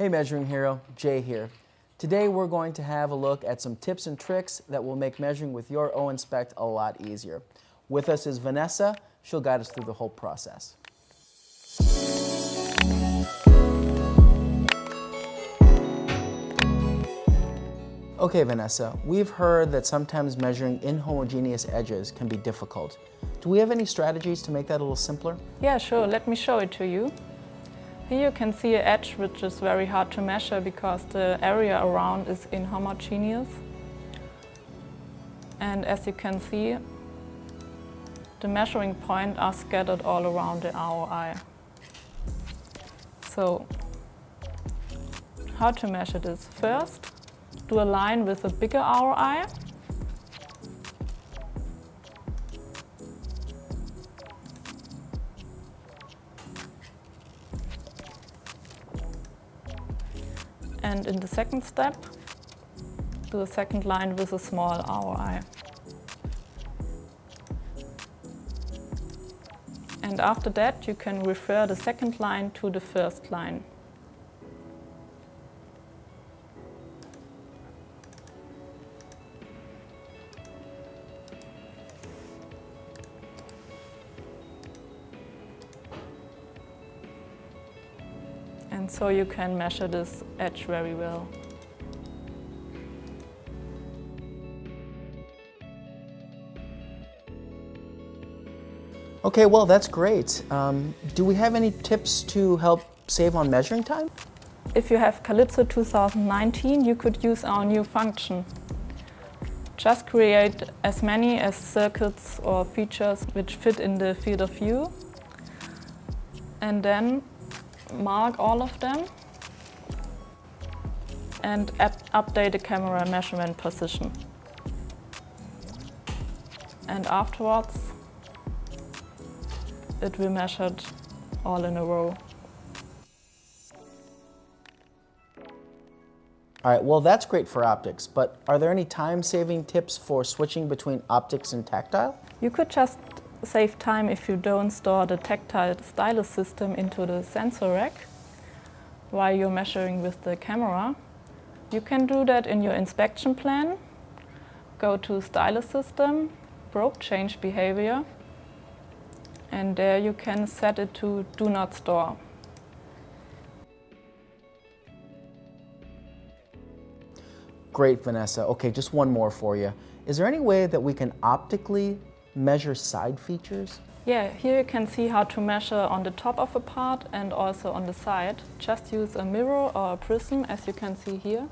Hey Measuring Hero, Jay here. Today we're going to have a look at some tips and tricks that will make measuring with your O-INSPECT a lot easier. With us is Vanessa. She'll guide us through the whole process. Okay Vanessa, we've heard that sometimes measuring inhomogeneous edges can be difficult. Do we have any strategies to make that a little simpler? Yeah, sure. Let me show it to you. Here you can see an edge which is very hard to measure because the area around is inhomogeneous. And as you can see, the measuring points are scattered all around the ROI. So, how to measure this? First, do a line with a bigger ROI. And in the second step, do a second line with a small ROI. And after that, you can refer the second line to the first line. And so you can measure this edge very well. Okay, well that's great. Do we have any tips to help save on measuring time? If you have Calypso 2019, you could use our new function. Just create as many as circuits or features which fit in the field of view, and then mark all of them and update the camera measurement position. And afterwards, it will be measured all in a row. All right, well that's great for optics, but are there any time-saving tips for switching between optics and tactile? You could just save time if you don't store the tactile stylus system into the sensor rack while you're measuring with the camera. You can do that in your inspection plan. Go to Stylus System, Probe Change Behavior, and there you can set it to Do Not Store. Great, Vanessa. Okay, just one more for you. Is there any way that we can optically measure side features? Yeah, here you can see how to measure on the top of a part and also on the side. Just use a mirror or a prism, as you can see here.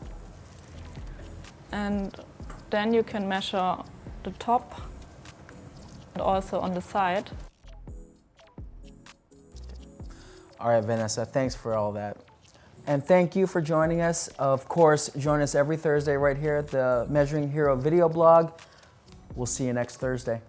And then you can measure the top and also on the side. All right, Vanessa, thanks for all that. And thank you for joining us. Of course, join us every Thursday right here at the Measuring Hero video blog. We'll see you next Thursday.